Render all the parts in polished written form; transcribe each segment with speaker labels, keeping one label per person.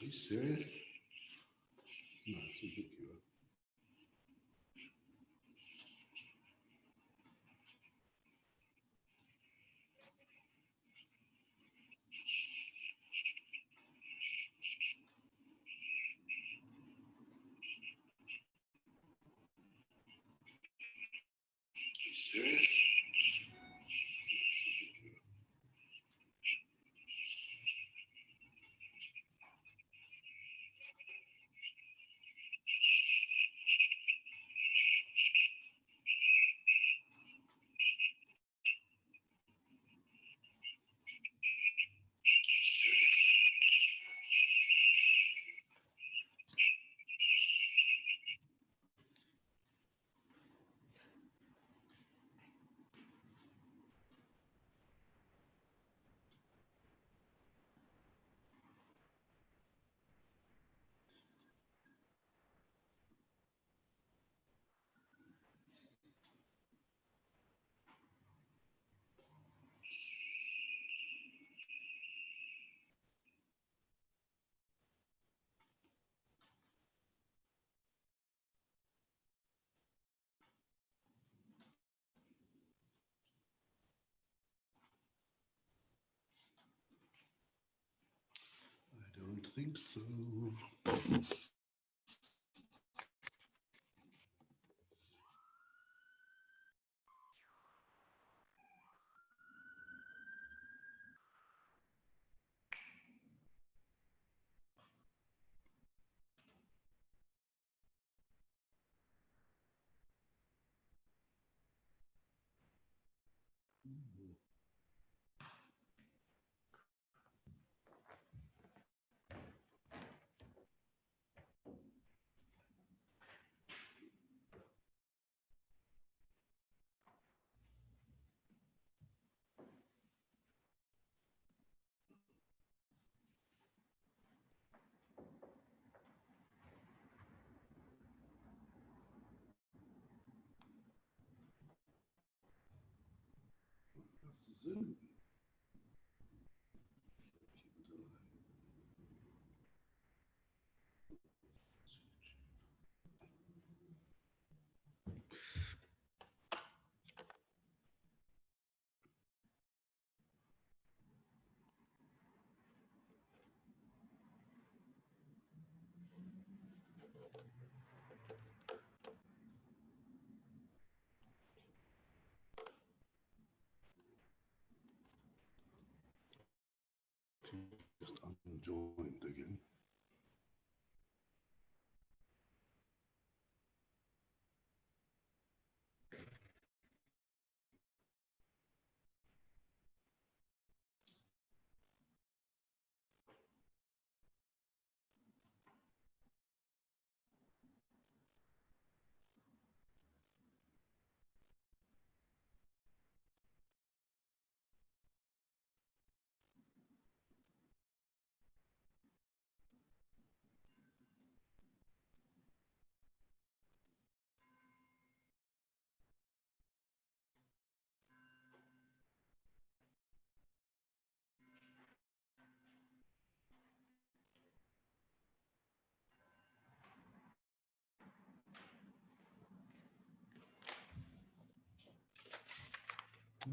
Speaker 1: you serious? No, I think you are. Serious? I don't think so. That's Zoom. Just unjoined again.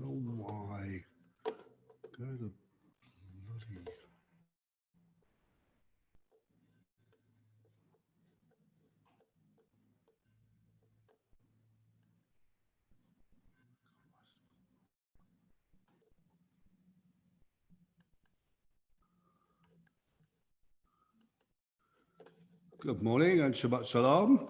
Speaker 1: Oh my. Go to bloody. Good morning and Shabbat Shalom.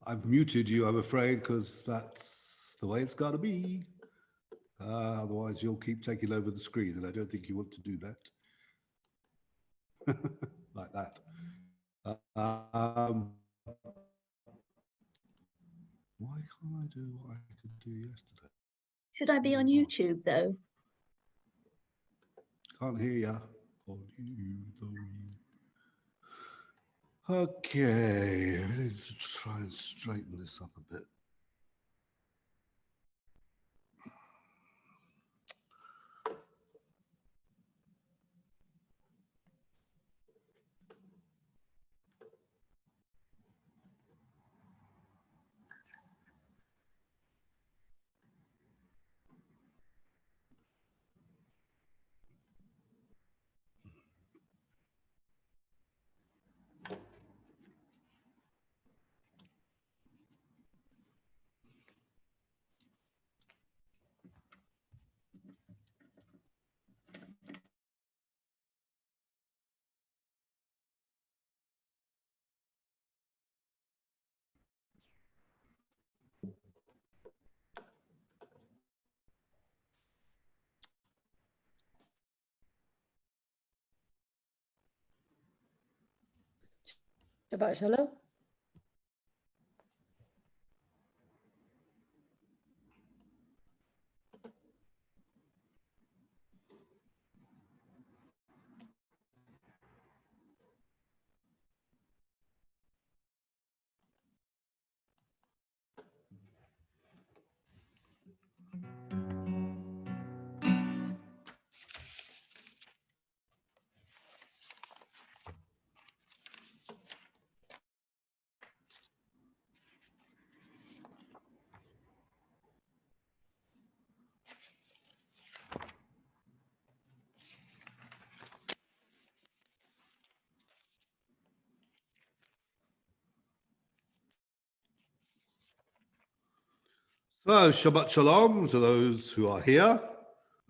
Speaker 1: I've muted you, I'm afraid, because that's the way it's got to be. Otherwise, you'll keep taking over the screen, and I don't think you want to do that. Like that. Why can't I do what I could do yesterday?
Speaker 2: Should I be on YouTube, though?
Speaker 1: Can't hear ya. On YouTube. Okay, I need to try and straighten this up a bit.
Speaker 3: Shabbat Shalom.
Speaker 1: So, Shabbat Shalom to those who are here.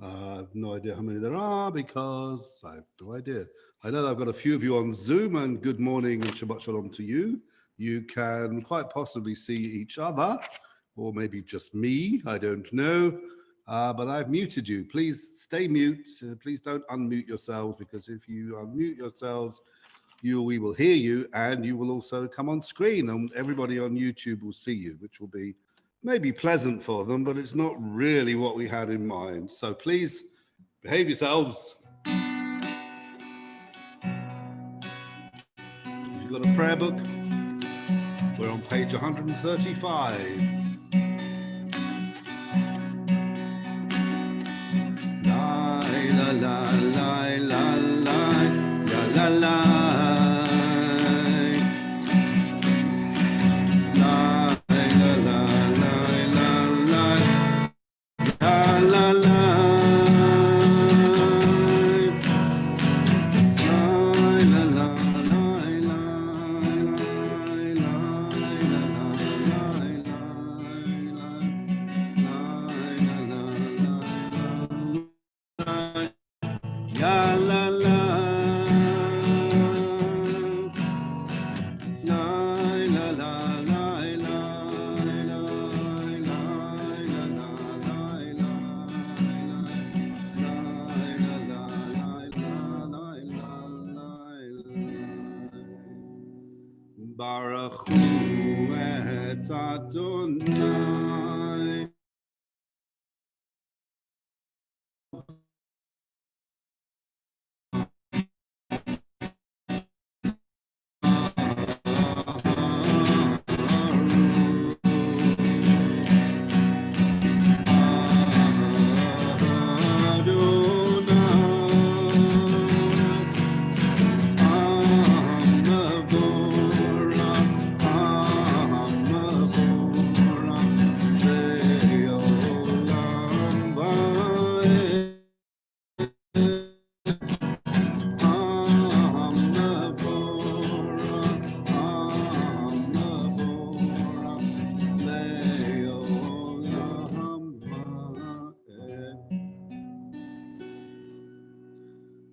Speaker 1: I have no idea how many there are because I have no idea. I know I've got a few of you on Zoom, and good morning and Shabbat Shalom to you. You can quite possibly see each other, or maybe just me, I don't know. But I've muted you. Please stay mute. Please don't unmute yourselves, because if you unmute yourselves, we will hear you, and you will also come on screen, and everybody on YouTube will see you, which will be maybe pleasant for them, but it's not really what we had in mind. So please behave yourselves. If you've got a prayer book, we're on page 135. La la la la la la la la. Baruch Hu et Adonai.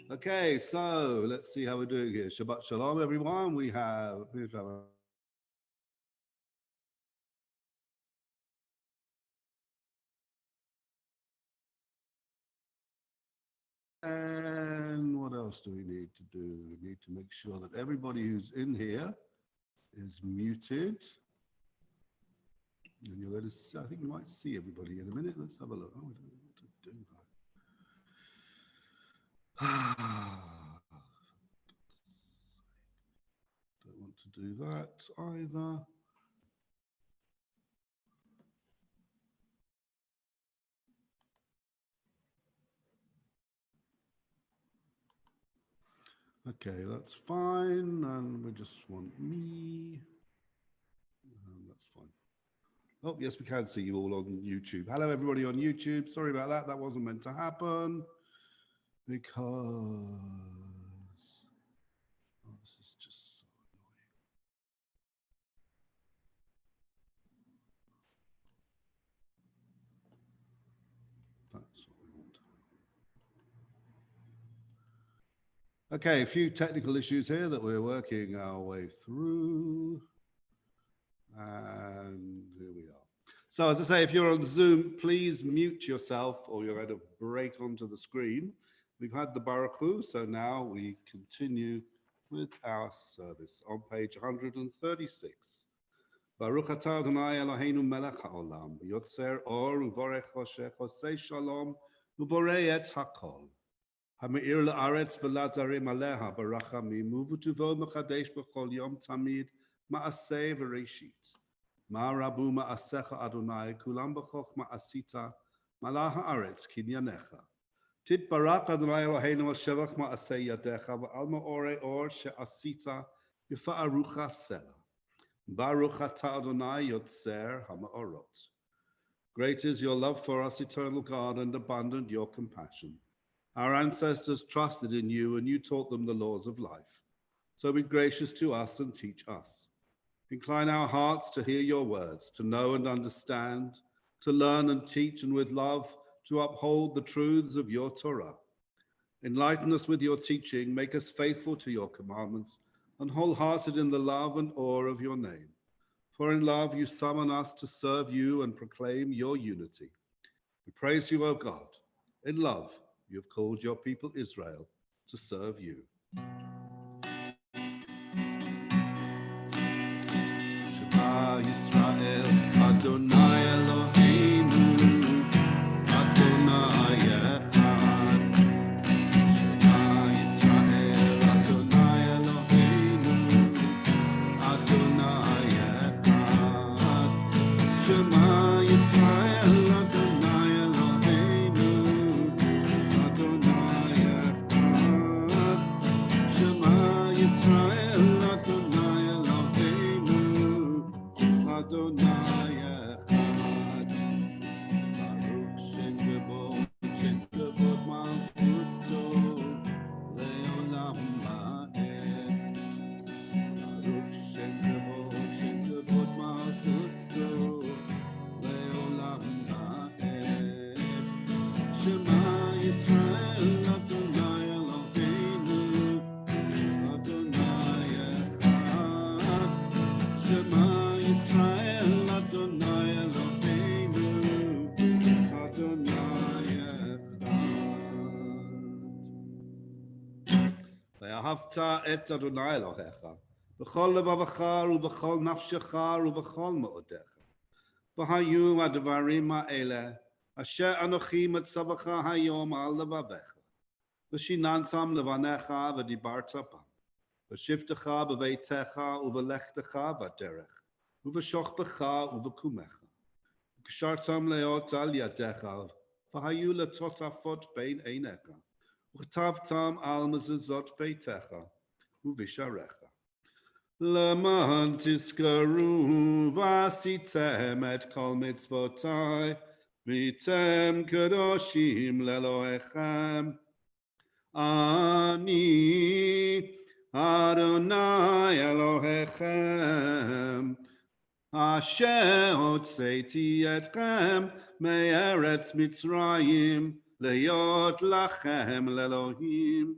Speaker 1: Okay, so let's see how we're doing here. Shabbat Shalom, everyone. We have and what else do we need to do? We need to make sure that everybody who's in here is muted. And you're going to see, I think you might see everybody in a minute. Let's have a look. Oh, I don't know what to do that. Don't want to do that either. Okay, that's fine. And we just want me. That's fine. Oh, yes, we can see you all on YouTube. Hello, everybody on YouTube. Sorry about that. That wasn't meant to happen because this is just so annoying. That's what we want. Okay, a few technical issues here that we're working our way through. And here we are. So as I say, if you're on Zoom, please mute yourself or you're going to break onto the screen. We've had the Baruch Hu, so now we continue with our service on page 136. Baruch atah Adonai Eloheinu melech haolam, yotzer or uvorech choshech, osei shalom, uvorei et hakol. Ha'me'ir la'aretz v'la'zarim aleha barachamim, uvutuvo mechadesh b'chol yom tamid, ma'aseh v'reishit. Ma rabu ma'asecha Adonai, kulam b'chochma asita, malah ha'aretz kinyanecha. Tit barak Adonai Eloheinu al shevach ma'aseh yadecha, v'al ma'orei or she'asita, yifa'arucha sela. Baruch atah Adonai yotzer ha'ma'orot. Great is your love for us, eternal God, and abundant your compassion. Our ancestors trusted in you, and you taught them the laws of life. So be gracious to us and teach us. Incline our hearts to hear your words, to know and understand, to learn and teach, and with love to uphold the truths of your Torah. Enlighten us with your teaching, make us faithful to your commandments, and wholehearted in the love and awe of your name. For in love you summon us to serve you and proclaim your unity. We praise you, O God. In love, you have called your people Israel to serve you. Shema Yisrael, Adonai Eloheinu, Adonai Echad. Shema Yisrael, Adonai Eloheinu, Adonai Echad. Shema Yisrael, Adonai Eloheinu, Adonai Echad. Shema Yisrael, Adonai Eloheinu, Adonai Echad. Baruch Shem Kavod Malchuto Leolam Va'ed. Baruch Shem Kavod Malchuto Leolam Va'ed. Shema Yisrael, Adonai Eloheinu, Adonai Echad. Shema Yisrael, Adonai Eloheinu, Adonai Echad. ואהבת את אדוני אלוהיך, בכל לבבך ובכל נפשך ובכל מאודיך. והיו הדברים האלה, אשר אנוכי מצווך היום על לבביך, ושיננתם לבניך ודיברת בם, בשבתך בביתך ובלכתך בדרך, ובשוכבך ובקומך. וקשרתם להיות על ידיך, והיו לטוטפות בין עיניך, וכתבתם על מזוזות ביתך ובשעריך. למען תזכרו ועשיתם את כל מצוותיי, והייתם קדושים לאלוהיכם. אני אדוני אלוהיכם, אשר הוצאתי אתכם מארץ מצרים, להיות לכם לאלוהים.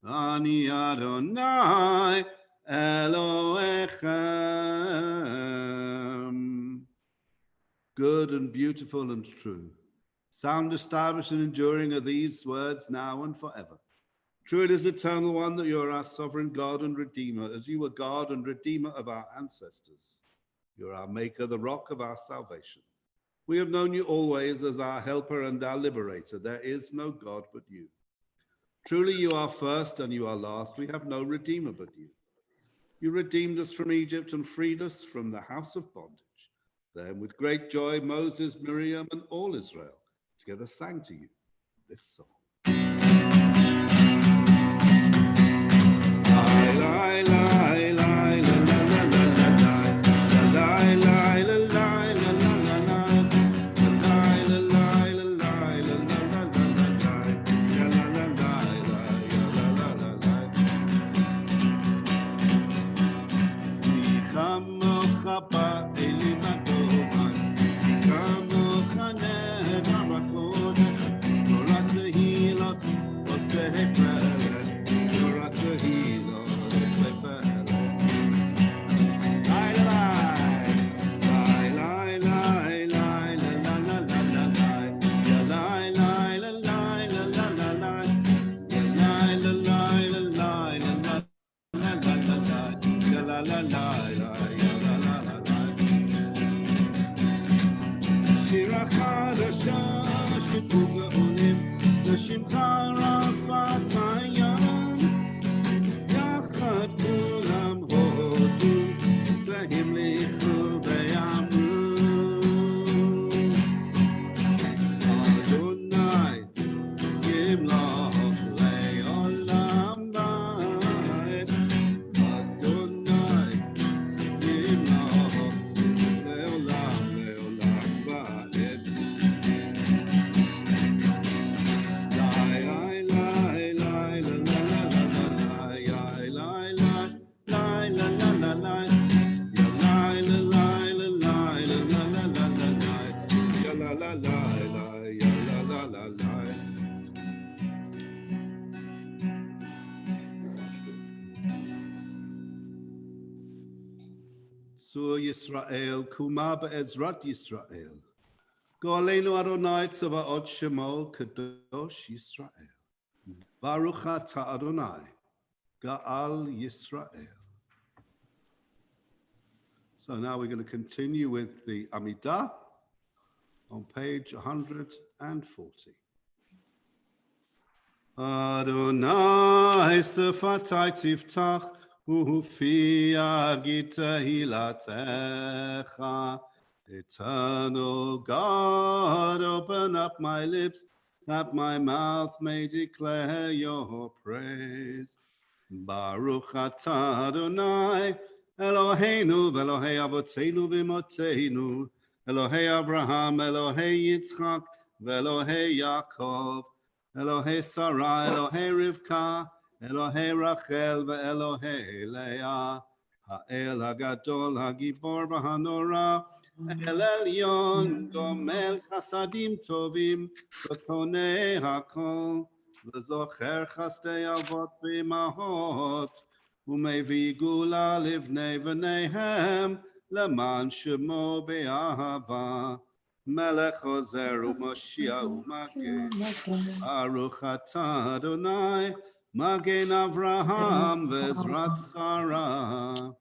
Speaker 1: אני אדוני Elohechem. Good and beautiful and true. Sound, established and enduring are these words now and forever. True it is, eternal one, that you are our sovereign God and Redeemer, as you were God and Redeemer of our ancestors. You are our Maker, the rock of our salvation. We have known you always as our helper and our liberator. There is no God but you. Truly you are first and you are last. We have no Redeemer but you. You redeemed us from Egypt and freed us from the house of bondage. Then with great joy, Moses, Miriam, and all Israel together sang to you this song. Sur Yisrael, Kuma be'ezrat Yisrael. Go'aleinu Adonai tzavaot shemo kadosh Yisrael. Baruch atah Adonai, Ga'al Yisrael. So now we're going to continue with the Amidah on page 140. Adonai sefatai tiftach ufi agita hilatecha. Eternal God, open up my lips, that my mouth may declare your praise. Baruch atah Adonai, Eloheinu v'Elohei avotzeinu v'imotzeinu, Elohei Avraham, Elohei Yitzchak, v'Elohei Yaakov, Elohei Sarah, Elohei Rivka, Elohei Rachel, v'Elohei Leah, Ha'el HaGadol, HaGibor v'Hanora, El Elyon, Gomel Chasadim Tovim, V'Konei HaKol, V'Zocher Chastei Avot V'Imahot, U'Mevi Gula Livnei V'neihem, Leman Shemo Be'ahava, Melech Ozer U'Moshiach U'Magen, Baruch atah Adonai, Magen Avraham V'Ezrat Sarah.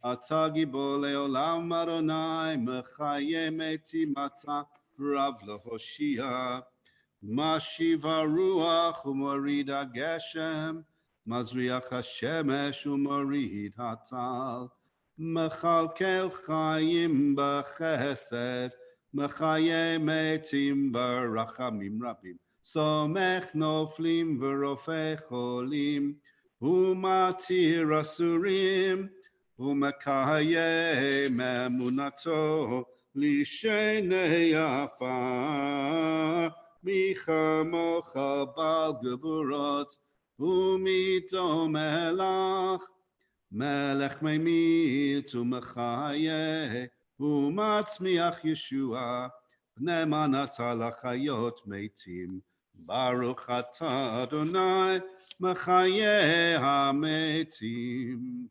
Speaker 1: Atah gibor le'olam Adonai, mechaye meti mata, rav lehoshia. Mashiva ruach u'morid hageshem, mazriach hashemesh u'morid hatal. Mechalkel chayim b'chesed, mechaye metim b'rachamim rabim. Somech noflim v'rofeh cholim, u'matir asurim. Umekaye memunato lishenei afar michamocha bal gevurot umito melach melech meimit umechaye umatzmiach Yeshua nemanata lachayot meitim Baruch atah Adonai mechaye hametim.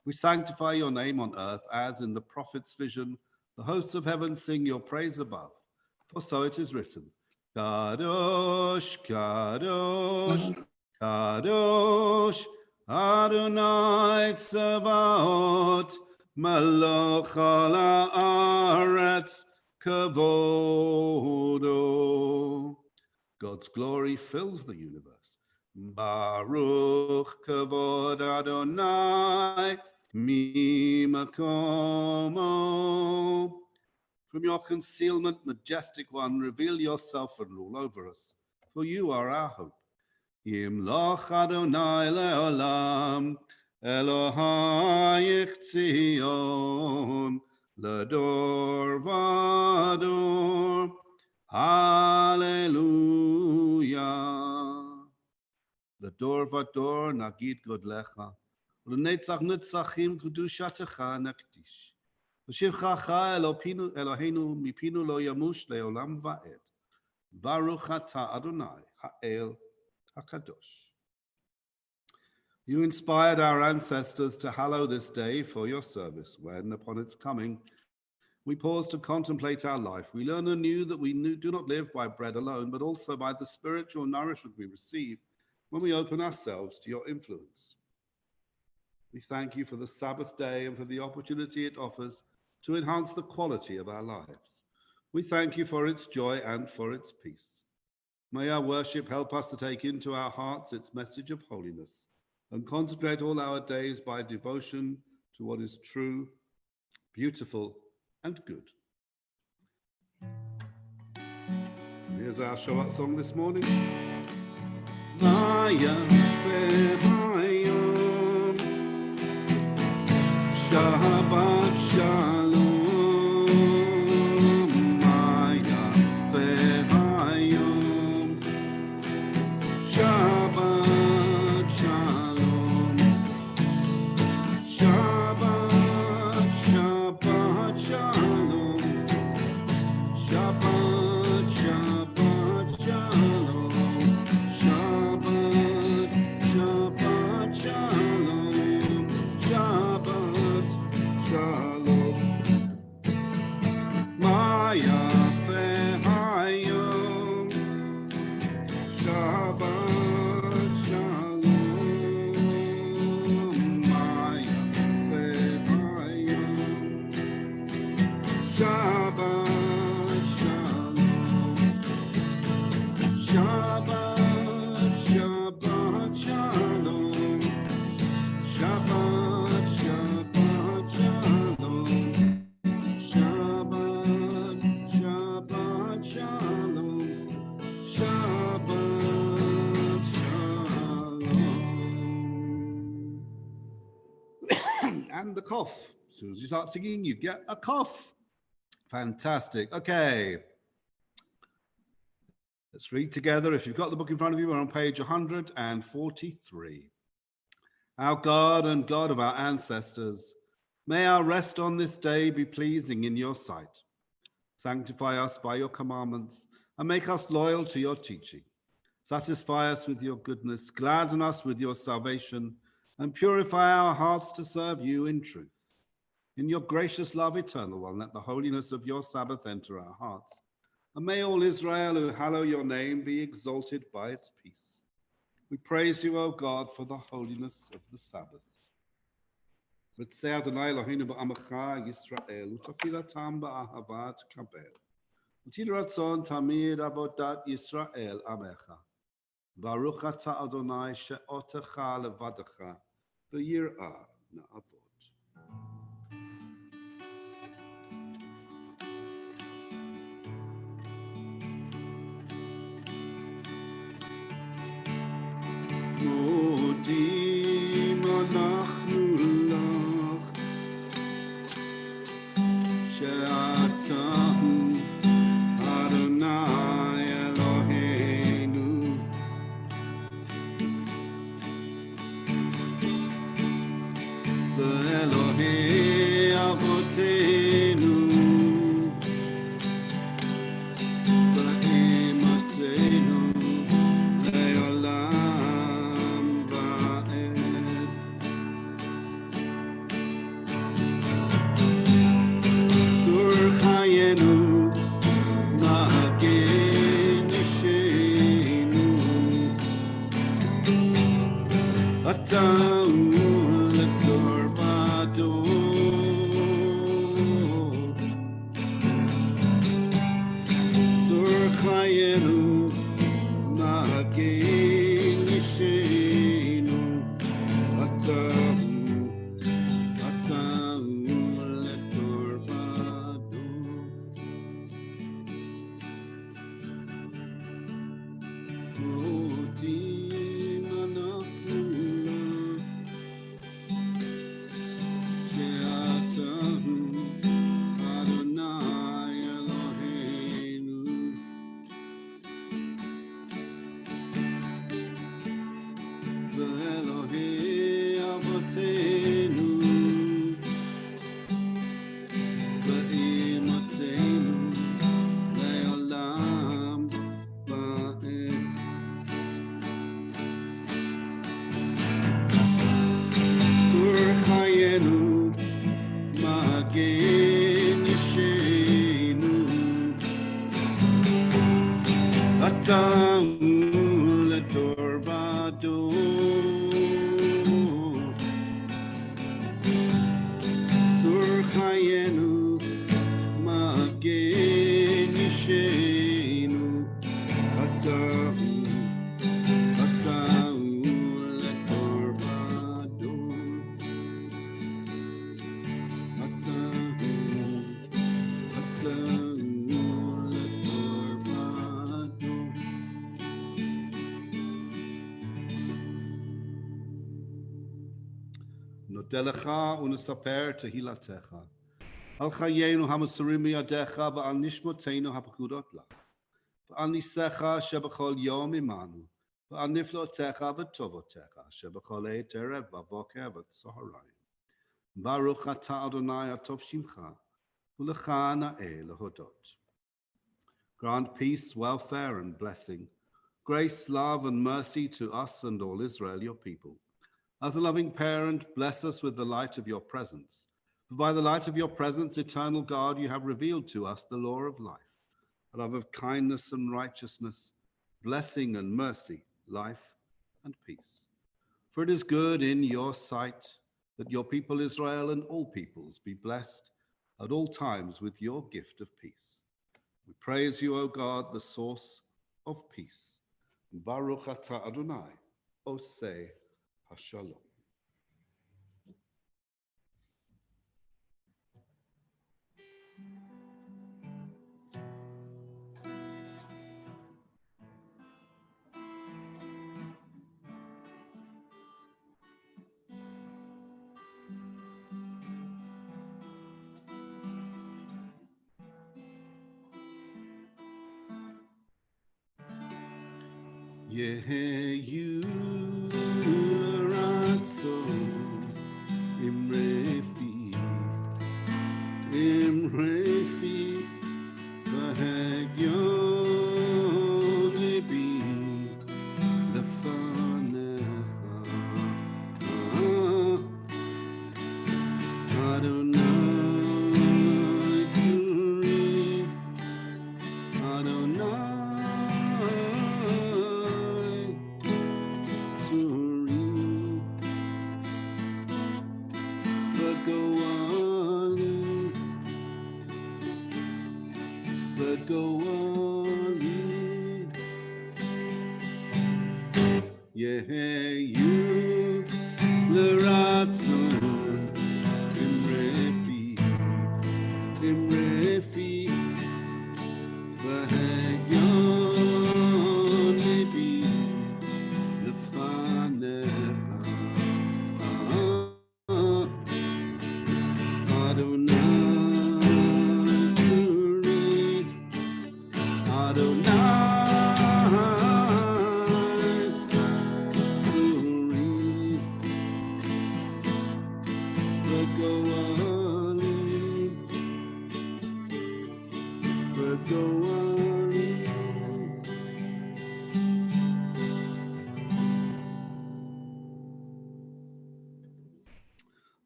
Speaker 1: We sanctify your name on earth as in the prophet's vision. The hosts of heaven sing your praise above. For so it is written, Kadosh, Kadosh, Kadosh, Adonai Tzevaot, Melech al haaretz kavodo. God's glory fills the universe. Baruch kavod Adonai mimakomo. From your concealment, majestic one, reveal yourself and rule over us, for you are our hope. Yimloch Adonai leolam, Elohayich Tzion, Lador Vador. Hallelujah. Lador Vador Nagid Godlecha, L'netzach Netzachim Kedushatecha Nakdish. V'shivchacha Eloheinu mipinu lo yamush leolam va'ed. Baruch atah Adonai ha'el hakadosh. You inspired our ancestors to hallow this day for your service. When, upon its coming, we pause to contemplate our life, we learn anew that we do not live by bread alone, but also by the spiritual nourishment we receive when we open ourselves to your influence. We thank you for the Sabbath day and for the opportunity it offers to enhance the quality of our lives. We thank you for its joy and for its peace. May our worship help us to take into our hearts its message of holiness and concentrate all our days by devotion to what is true, beautiful, and good. Here's our Shabbat song this morning. Maya Fehayom, Shabbat Shalom, Maya Fehayom, Shabbat Shalom, Shabbat, Shabbat Shalom, Shabbat, Shabbat Shalom, Shabbat, Shabbat Shalom, Shabbat Shalom. Maya Fehayom, Shabbat Shalom, Maya Fehayom, Shabbat Shalom, Shabbat, Shabbat Shalom, Shabbat, Shabbat Shalom, Shabbat, Shabbat Shalom, Shabbat Shalom. And the cough. As soon as you start singing, you get a cough. Fantastic. Okay. Let's read together. If you've got the book in front of you, we're on page 143. Our God and God of our ancestors, may our rest on this day be pleasing in your sight. Sanctify us by your commandments and make us loyal to your teaching. Satisfy us with your goodness, gladden us with your salvation, and purify our hearts to serve you in truth. In your gracious love, eternal one, let the holiness of your Sabbath enter our hearts. And may all Israel who hallow your name be exalted by its peace. We praise you, O God, for the holiness of the Sabbath. V'tzei Adonai Eloheinu ba'amecha Yisrael, u'tafilatam ba'ahava t'kabel. U'til ratzon tamid avodat Yisrael amecha. Baruch atah Adonai she'otecha levadecha b'yirah na'avod. מודים אנחנו לך, שאתה הוא אדוני אלוהינו, ואלוהי אבותינו, ואימתנו לעולם ועד. צור חיינו פרוטים אנחנו שאתה הוא אדוני אלוהינו ואלוהי אבותינו ואימותינו לעולם ועד. צור חיינו מגן ישנו אתה הוא לדור ודור. צור חיינו מגן ישנו אתה הוא לדור ודור. אתה הוא לדור ודור. נודה לך ונספר תהילתך על חיינו המסורים מידיך ועל נשמותינו הפקודות לך ועל ניסיך שבכל יום עמנו ועל נפלאותיך וטובותיך שבכל עת ערב ובוקר וצהריים. ברוך אתה אדוני הטוב שמך ולך נאה להודות. Grant peace, welfare and blessing, grace, love and mercy to us and all Israel your people. As a loving parent, bless us with the light of your presence. For by the light of your presence, eternal God, you have revealed to us the law of life, a love of kindness and righteousness, blessing and mercy, life and peace. For it is good in your sight that your people Israel and all peoples be blessed at all times with your gift of peace. We praise you, O God, the source of peace. Baruch atah Adonai, Oseh Hashalom. Yeheyu ratzon imrefi v'hegyon libi lefanecha Adonai tzuri Adonai Yeheyu l'ratzon imrefi v'hegyon libi lefanecha Adonai tzuri Adonai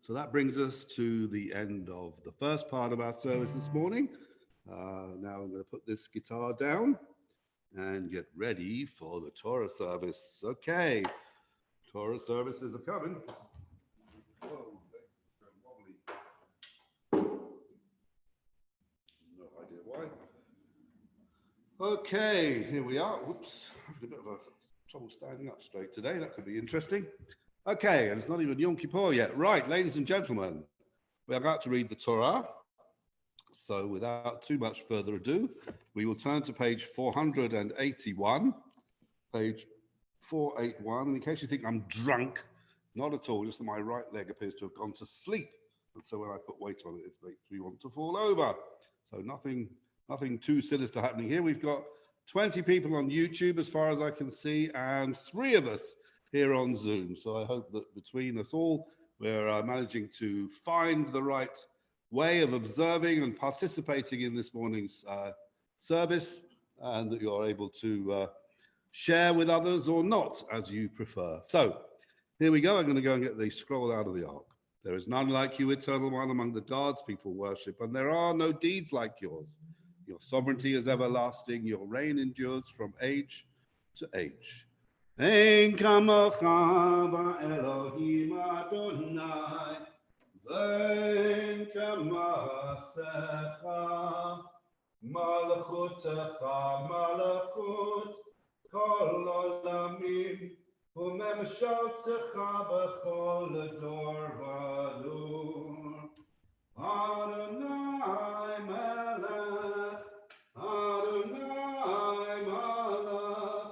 Speaker 1: So that brings us to the end of the first part of our service this morning. Now I'm going to put this guitar down and get ready for the Torah service. Okay, Torah services are coming. Whoa, that's wobbly. No idea why. Okay, here we are. Whoops, having a bit of a trouble standing up straight today. That could be interesting. Okay, and it's not even Yom Kippur yet. Right, ladies and gentlemen, we're about to read the Torah. So without too much further ado, we will turn to page 481 page 481. And in case you think I'm drunk, not at all, just that my right leg appears to have gone to sleep. And so when I put weight on it, it makes me want to fall over. So nothing too sinister happening here. We've got 20 people on YouTube as far as I can see, and 3 of us here on Zoom. So I hope that between us all, we're managing to find the right way of observing and participating in this morning's service, and that you're able to share with others or not, as you prefer. So here we go. I'm going to go and get the scroll out of the ark. There is none like you, eternal one, among the gods people worship, and there are no deeds like yours. Your sovereignty is everlasting. Your reign endures from age to age. Ein kamocha ba'Elohim Adonai, ve'ein kamasecha, malachutecha malachut kol olamim, u'memshaltecha b'chol dor v'dor. Adonai melech, Adonai malach,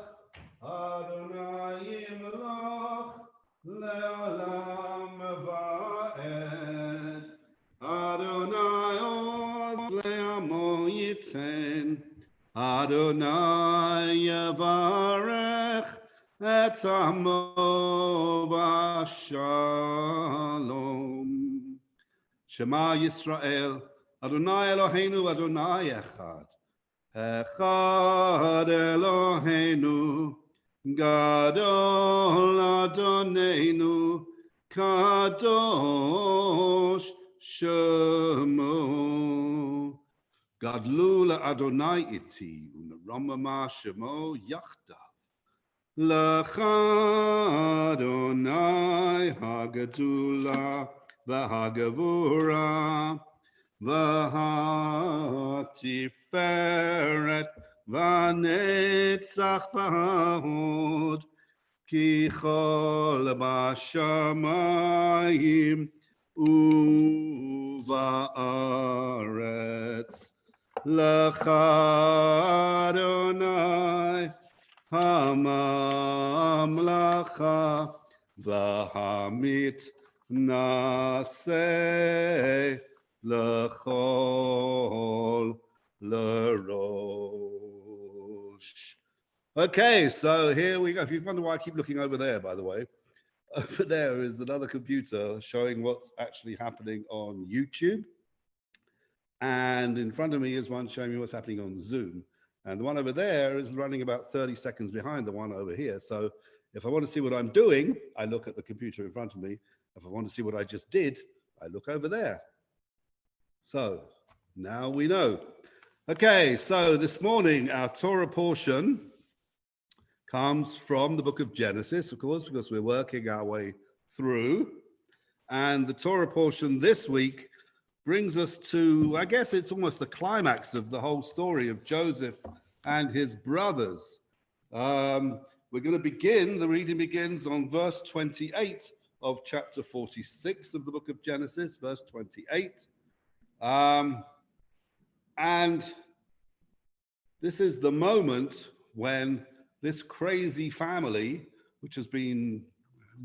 Speaker 1: Adonai yimloch le'olam va'ed. Adonai oz le'amo yitzen, Adonai yavarech et amo b'shalom. Shema Yisrael, Adonai Eloheinu, Adonai Echad. Echad Eloheinu, Gadol Adonenu, Kadosh Shemo. Gadlu Adonai iti, u'neromama Shemo yachdav. Lecha Adonai Hagadula, V'hagavura, v'hatiferet, v'netzach v'hahod, ki chol b'shamayim u'va'aretz. Lecha Adonai ha'mamlacha v'hamit Naseh lechol lerosh. Okay, so here we go. If you wonder why I keep looking over there, by the way, over there is another computer showing what's actually happening on YouTube. And in front of me is one showing me what's happening on Zoom. And the one over there is running about 30 seconds behind the one over here. So if I want to see what I'm doing, I look at the computer in front of me. If I want to see what I just did, I look over there. So now we know. Okay, so this morning our Torah portion comes from the book of Genesis, of course, because we're working our way through. And the Torah portion this week brings us to, I guess it's almost the climax of the whole story of Joseph and his brothers. We're going to begin, the reading begins on verse 28 of chapter 46 of the book of Genesis, verse 28. And this is the moment when this crazy family, which has been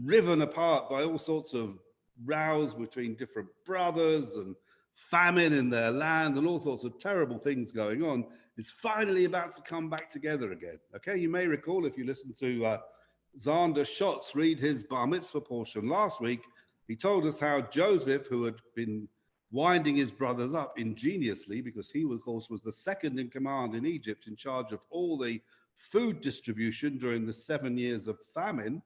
Speaker 1: riven apart by all sorts of rows between different brothers and famine in their land and all sorts of terrible things going on, is finally about to come back together again. Okay, you may recall if you listened to Zander Schotz read his bar mitzvah portion last week, he told us how Joseph, who had been winding his brothers up ingeniously, because he, of course, was the second in command in Egypt in charge of all the food distribution during the 7 years of famine,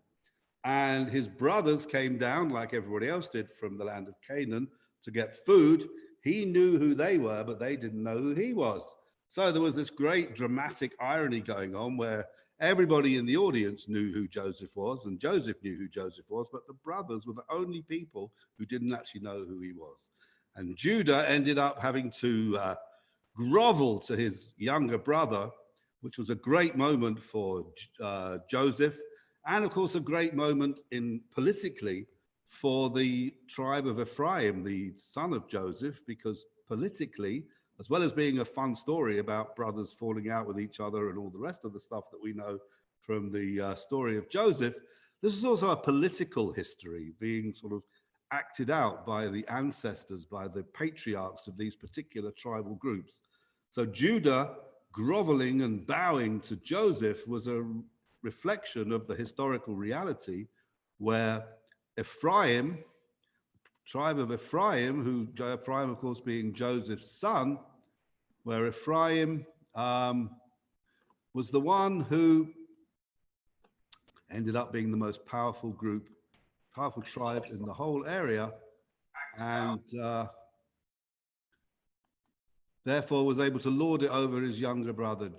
Speaker 1: and his brothers came down, like everybody else did, from the land of Canaan to get food. He knew who they were, but they didn't know who he was. So there was this great dramatic irony going on where everybody in the audience knew who Joseph was, and Joseph knew who Joseph was, but the brothers were the only people who didn't actually know who he was. And Judah ended up having to grovel to his younger brother, which was a great moment for Joseph, and of course a great moment politically for the tribe of Ephraim, the son of Joseph, because politically, as well as being a fun story about brothers falling out with each other and all the rest of the stuff that we know from the story of Joseph, this is also a political history being sort of acted out by the ancestors, by the patriarchs of these particular tribal groups. So Judah groveling and bowing to Joseph was a reflection of the historical reality where Ephraim, tribe of Ephraim, Ephraim, of course, being Joseph's son, where Ephraim was the one who ended up being the most powerful tribe in the whole area, and therefore was able to lord it over his younger brother,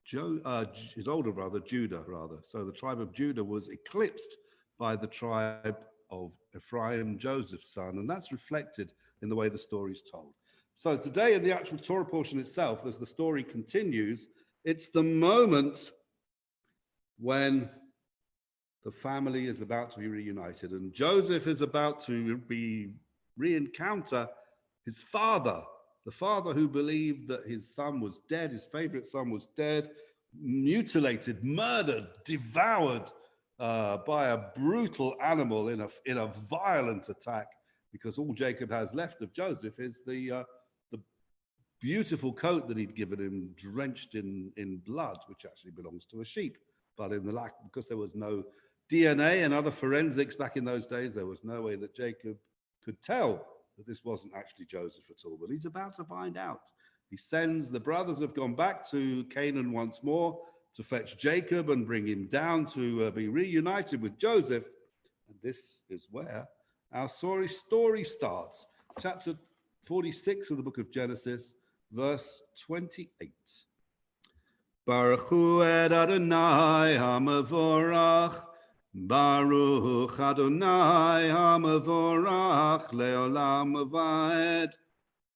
Speaker 1: his older brother, Judah, rather. So the tribe of Judah was eclipsed by the tribe of Ephraim, Joseph's son, and that's reflected in the way the story is told. So today in the actual Torah portion itself, as the story continues, it's the moment when the family is about to be reunited, and Joseph is about to re-encounter his father, the father who believed that his son was dead, his favorite son was dead, mutilated, murdered, devoured by a brutal animal in a violent attack, because all Jacob has left of Joseph is the beautiful coat that he'd given him, drenched in blood, which actually belongs to a sheep. But because there was no DNA and other forensics back in those days, there was no way that Jacob could tell that this wasn't actually Joseph at all. But he's about to find out. He sends, the brothers have gone back to Canaan once more to fetch Jacob and bring him down to be reunited with Joseph. And this is where our story starts. Chapter 46 of the book of Genesis, verse 28. Baruch hu et Adonai hamavorach, Baruch Adonai hamavorach leolam vaed,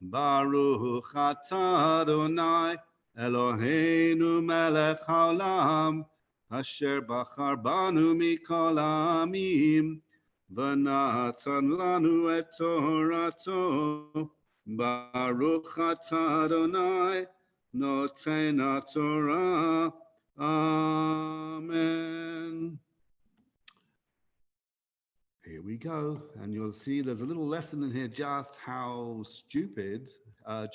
Speaker 1: Baruch atah Adonai Eloheinu melech haolam, asher bachar banu mikol ha'amim, v'natan lanu et torato, Baruch atah Adonai Noten Torah. Amen. Here we go. And you'll see there's a little lesson in here just how stupid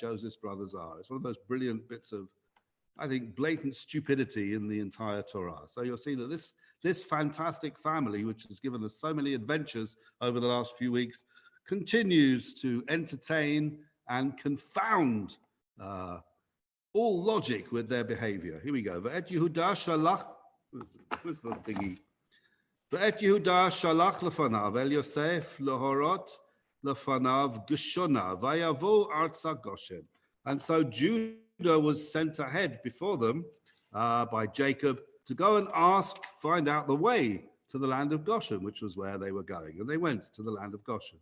Speaker 1: Joseph's brothers are. It's one of those brilliant bits of, I think, blatant stupidity in the entire Torah. So you'll see that this fantastic family, which has given us so many adventures over the last few weeks, continues to entertain and confound all logic with their behavior. Here we go. V'et Yehuda shalach, where's the thingy? V'et Yehuda shalach lefanav el Yosef lehorot lefanav Geshona vayavo arza Goshen. And so Judah was sent ahead before them by Jacob to go and find out the way to the land of Goshen, which was where they were going. And they went to the land of Goshen.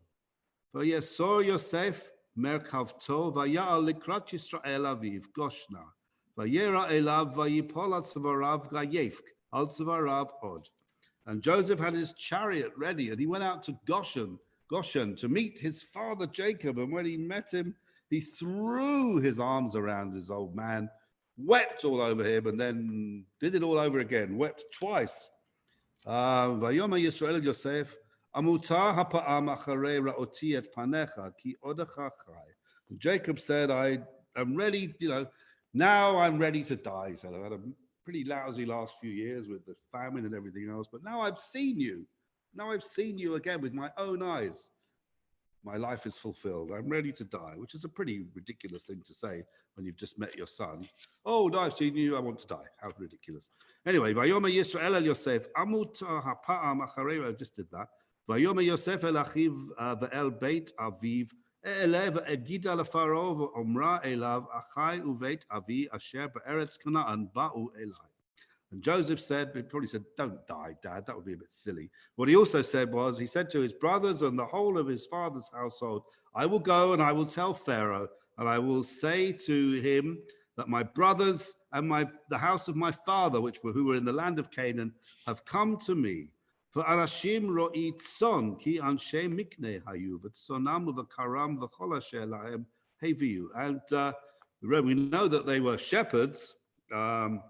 Speaker 1: Vayesor Yosef Merkavto vayal likrat Yisrael aviv Goshna vayera elav vayipol al tzvarav gayefk al tzvarav od. And Joseph had his chariot ready, and he went out to Goshen to meet his father Jacob. And when he met him, he threw his arms around his old man, wept all over him, and then did it all over again, wept twice. Vayoma Yisrael Yosef. Jacob said, I am ready, now I'm ready to die. He said, I've had a pretty lousy last few years with the famine and everything else, but now I've seen you. Now I've seen you again with my own eyes. My life is fulfilled. I'm ready to die, which is a pretty ridiculous thing to say when you've just met your son. Oh, no, I've seen you. I want to die. How ridiculous. Anyway, Vayoma Yisrael el Yosef, Amut ha'pa'am acharei, I just did that. Vayoma Yosef el achiv ve'el beit aviv elev egida lefaro ve'omra elav achai uveit avi asher be'eretz Canaan ba'u elai. And Joseph said, he probably said, don't die, Dad, that would be a bit silly. What he also said was, he said to his brothers and the whole of his father's household, I will go and I will tell Pharaoh, and I will say to him that my brothers and the house of my father, who were in the land of Canaan, have come to me. For Anashim ro'i tzon, ki anshe mikne hayu, v'tzonam v'karam v'chol asher lahem heviu. And we know that they were shepherds, and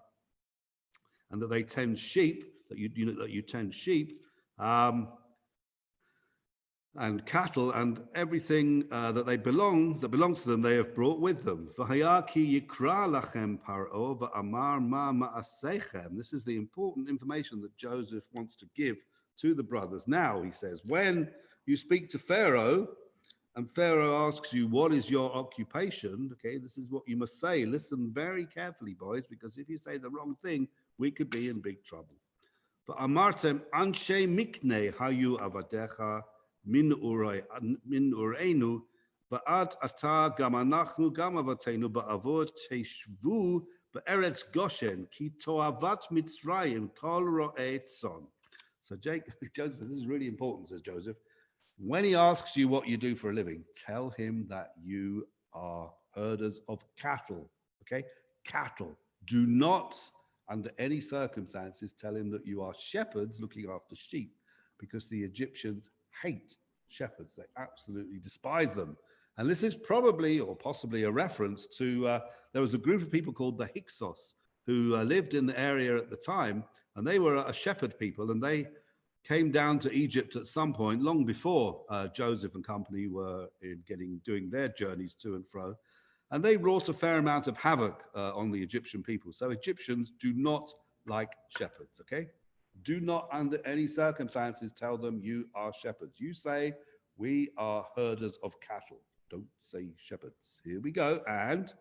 Speaker 1: and that they tend sheep, that you tend sheep, and cattle and everything that belongs to them, they have brought with them. This is the important information that Joseph wants to give to the brothers. Now, he says, when you speak to Pharaoh, and Pharaoh asks you, what is your occupation? Okay, this is what you must say. Listen very carefully, boys, because if you say the wrong thing, we could be in big trouble. Va'amartem anshe mikne hayu avadecha min ureinu va'at ata gam anachnu gam avatenu ba'avot teshvu be'eretz Goshen ki toavat Mitzrayim kol ro'eh tzon. So Joseph, this is really important, says Joseph. When he asks you what you do for a living, tell him that you are herders of cattle, okay? Cattle. Do not, under any circumstances, tell him that you are shepherds looking after sheep, because the Egyptians hate shepherds. They absolutely despise them. And this is probably or possibly a reference to, there was a group of people called the Hyksos who lived in the area at the time, and they were a shepherd people, and they came down to Egypt at some point, long before Joseph and company were doing their journeys to and fro. And they wrought a fair amount of havoc on the Egyptian people. So Egyptians do not like shepherds, okay? Do not under any circumstances tell them you are shepherds. You say, we are herders of cattle. Don't say shepherds. Here we go. And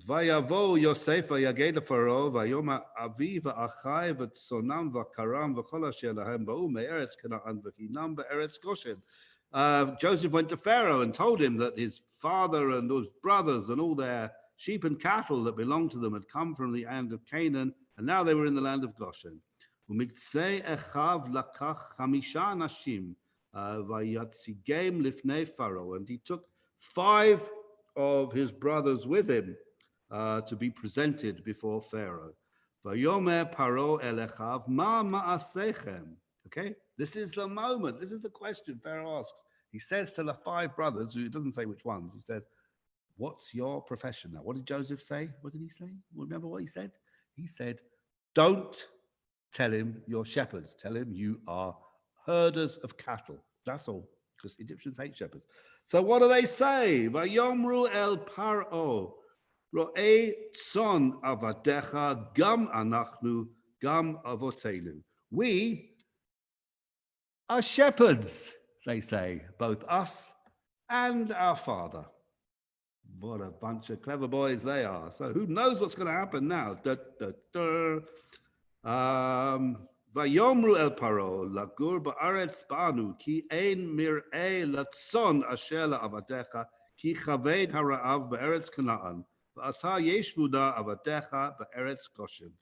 Speaker 1: Vayavo Yosef vayaged leFaro vayom avi va'achai v'tzonam v'karam v'chol asher lahem ba'u me'eretz Canaan v'hinam be'eretz Goshen. Joseph went to Pharaoh and told him that his father and his brothers and all their sheep and cattle that belonged to them had come from the land of Canaan, and now they were in the land of Goshen. U'miktzei echav lakach chamisha nashim vayatzigem lifnei Pharaoh, and he took 5 of his brothers with him to be presented before Pharaoh. Vayomer Paro elechav ma ma'asechem. Okay, this is the moment. This is the question Pharaoh asks. He says to the 5 brothers, who doesn't say which ones, he says, what's your profession now? What did Joseph say? What did he say? Remember what he said? He said, don't tell him you're shepherds. Tell him you are herders of cattle. That's all, because Egyptians hate shepherds. So what do they say? Vayomru el Paro, ro'ei tzon avadecha gam anachnu gam avotenu. We are shepherds, they say, both us and our father. What a bunch of clever boys they are. So who knows what's going to happen now? Vayomru el Paro lagur ba'aretz ba'anu ki ein mir'eh latzon asher la'avadecha ki chaved hara'av be'eretz Canaan v'ata yeshvu da avadecha be'eretz Goshen.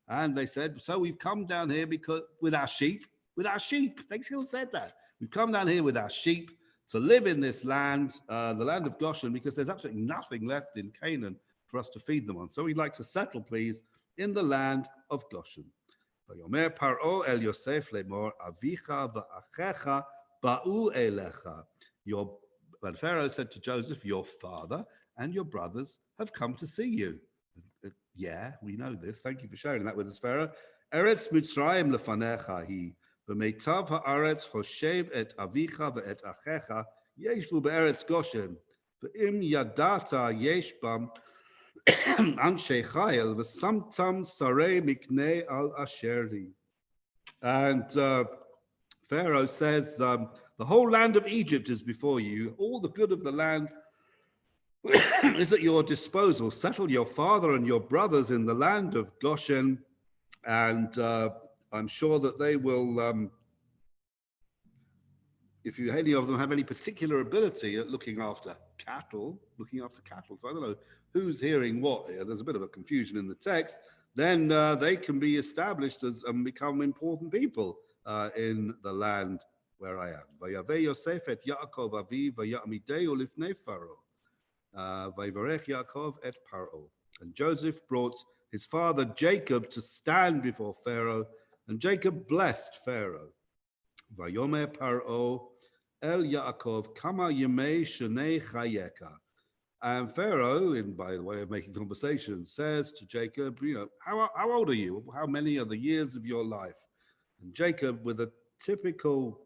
Speaker 1: And they said, so we've come down here because with our sheep. They still said that. We've come down here with our sheep to live in this land, the land of Goshen, because there's absolutely nothing left in Canaan for us to feed them on. So we'd like to settle, please, in the land of Goshen. Vayomer Paro el Yosef lemor avicha va'achecha ba'u elecha. But Pharaoh said to Joseph, your father and your brothers have come to see you. Yeah, we know this. Thank you for sharing that with us, Pharaoh. Eretz Mitzrayim lefanecha hi. V'meitav ha'aretz hoshev et avicha ve'et achecha yeshvu be'eretz Goshen. V'im yadata yesh bam anshe chayil v'samtam sarei miknei al asherli. And Pharaoh says, the whole land of Egypt is before you. All the good of the land is at your disposal. Settle your father and your brothers in the land of Goshen, and I'm sure that they will, if any of them have any particular ability at looking after cattle. So I don't know who's hearing what here. There's a bit of a confusion in the text. Then they can be established as and become important people in the land where I am. Vayaveh Yosef et Yaakov aviv vayamideu lifnei Pharaoh. Vayvarech Yaakov et Paro. And Joseph brought his father Jacob to stand before Pharaoh, and Jacob blessed Pharaoh. Vayomer Paro el Yaakov kama yemei shenei chayeka. And Pharaoh, by the way of making conversation, says to Jacob, how old are you? How many are the years of your life? And Jacob, with a typical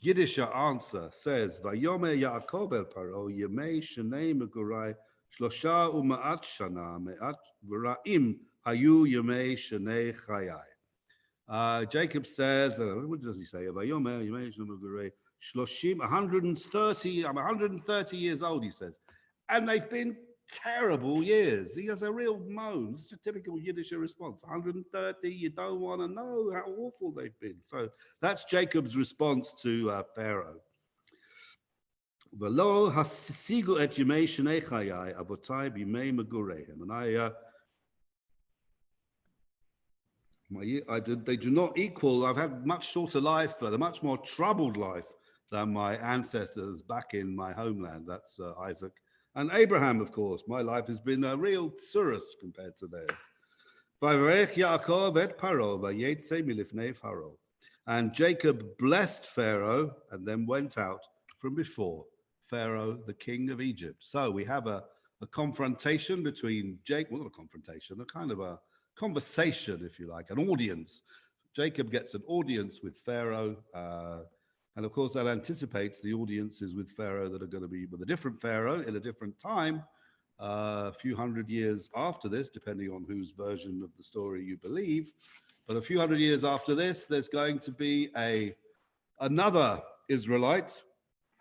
Speaker 1: Yiddish answer, says, Vayomer Yaakov el Paro, Yemei Shnei Megurai, Shlosha U'Ma'at Shana, Me'at V'Ra'im, Hayu Yemei Shnei Chayai. Jacob says, what does he say? Vayomer Yemei Shnei Megurai, Shloshim, 130, I'm 130 years old, he says. And they've been terrible years. He has a real moan. It's a typical Yiddish response. 130, you don't want to know how awful they've been. So that's Jacob's response to Pharaoh. V'lo hasigu et yemei shnei chayai avotai b'yemei megureihem. And they do not equal. I've had much shorter life and a much more troubled life than my ancestors back in my homeland. That's Isaac. And Abraham, of course, my life has been a real tsurus compared to theirs. And Jacob blessed Pharaoh and then went out from before Pharaoh, the king of Egypt. So we have a confrontation between Jacob, well, not a confrontation, a kind of a conversation, if you like, an audience. Jacob gets an audience with Pharaoh. And of course, that anticipates the audiences with Pharaoh that are going to be with a different Pharaoh in a different time, a few hundred years after this, depending on whose version of the story you believe. But a few hundred years after this, there's going to be another Israelite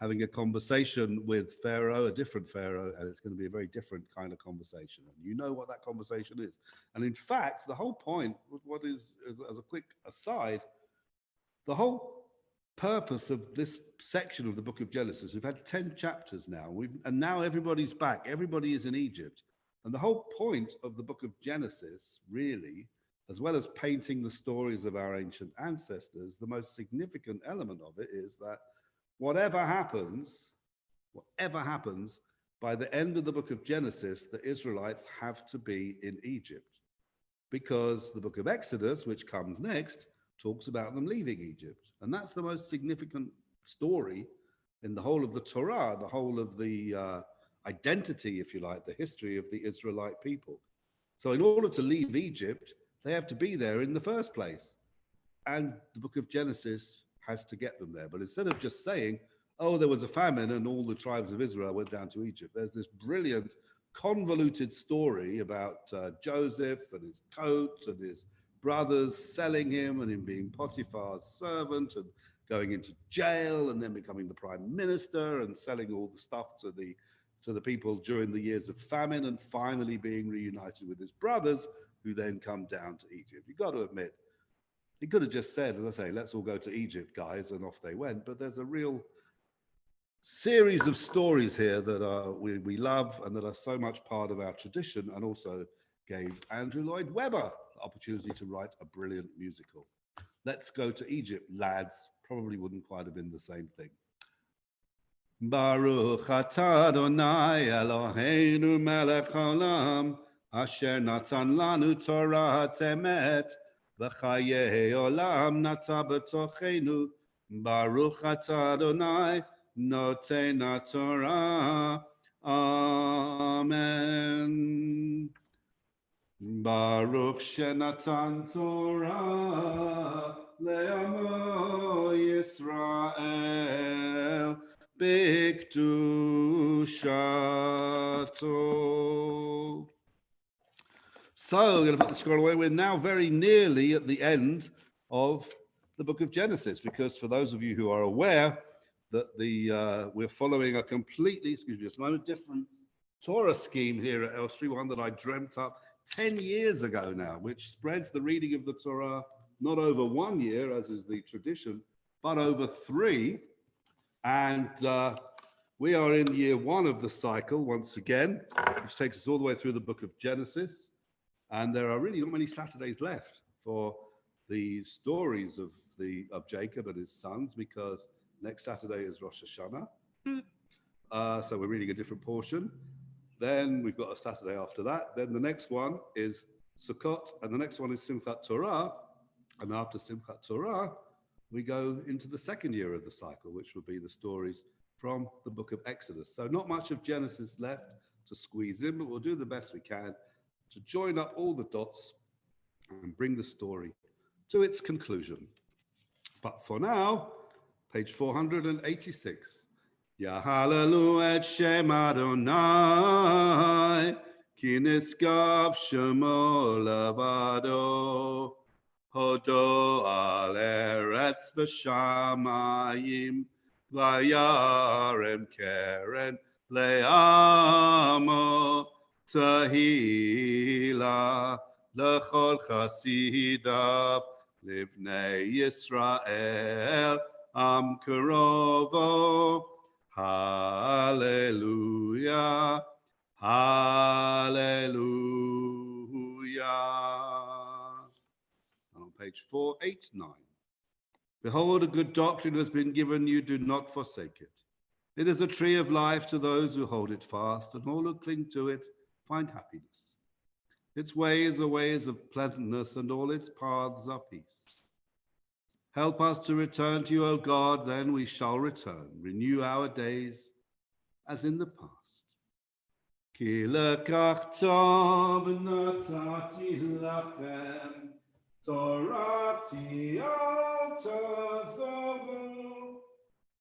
Speaker 1: having a conversation with Pharaoh, a different Pharaoh, and it's going to be a very different kind of conversation. And you know what that conversation is. And in fact, the whole point, what is, as a quick aside, the whole purpose of this section of the book of Genesis, we've had 10 chapters now, and now everybody's back, everybody is in Egypt. And the whole point of the book of Genesis, really, as well as painting the stories of our ancient ancestors, the most significant element of it is that whatever happens, by the end of the book of Genesis, the Israelites have to be in Egypt. Because the book of Exodus, which comes next, talks about them leaving Egypt. And that's the most significant story in the whole of the Torah, the whole of the identity, if you like, the history of the Israelite people. So in order to leave Egypt, they have to be there in the first place. And the book of Genesis has to get them there. But instead of just saying, oh, there was a famine and all the tribes of Israel went down to Egypt, there's this brilliant, convoluted story about Joseph and his coat and his brothers selling him and him being Potiphar's servant and going into jail and then becoming the prime minister and selling all the stuff to the people during the years of famine and finally being reunited with his brothers who then come down to Egypt. You've got to admit, he could have just said, as I say, let's all go to Egypt, guys, and off they went. But there's a real series of stories here that we love and that are so much part of our tradition and also gave Andrew Lloyd Webber the opportunity to write a brilliant musical. Let's go to Egypt, lads. Probably wouldn't quite have been the same thing. Baruch atah Adonai Eloheinu melech haolam asher natan lanu Torah temet v'chayei olam nata b'tochenu Baruch atah Adonai noten haTorah. Amen. Baruch shenatan Torah le'amo Yisrael b'kedushato. So we're going to put the scroll away. We're now very nearly at the end of the book of Genesis, because for those of you who are aware that we're following a completely, different Torah scheme here at Elstree, one that I dreamt up 10 years ago now, which spreads the reading of the Torah not over 1 year, as is the tradition, but over 3. And we are in year 1 of the cycle once again, which takes us all the way through the book of Genesis. And there are really not many Saturdays left for the stories of Jacob and his sons, because next Saturday is Rosh Hashanah. So we're reading a different portion. Then we've got a Saturday after that. Then the next one is Sukkot, and the next one is Simchat Torah. And after Simchat Torah, we go into the second year of the cycle, which will be the stories from the book of Exodus. So not much of Genesis left, to squeeze in, but we'll do the best we can to join up all the dots and bring the story to its conclusion. But for now, page 486. Yahalalu et Shem Adonai, ki niskav shemo levado, hodo al eretz v'shamayim, vayarem keren le'amo, tahila lechol chasidav, livnei Yisrael, am karovo. Hallelujah, hallelujah. On page 489. Behold, a good doctrine has been given you, do not forsake it. It is a tree of life to those who hold it fast, and all who cling to it find happiness. Its ways are ways of pleasantness, and all its paths are peace. Help us to return to you, O God, then we shall return. Renew our days as in the past. Ki lekach tov natati lachem, torati al tazavu,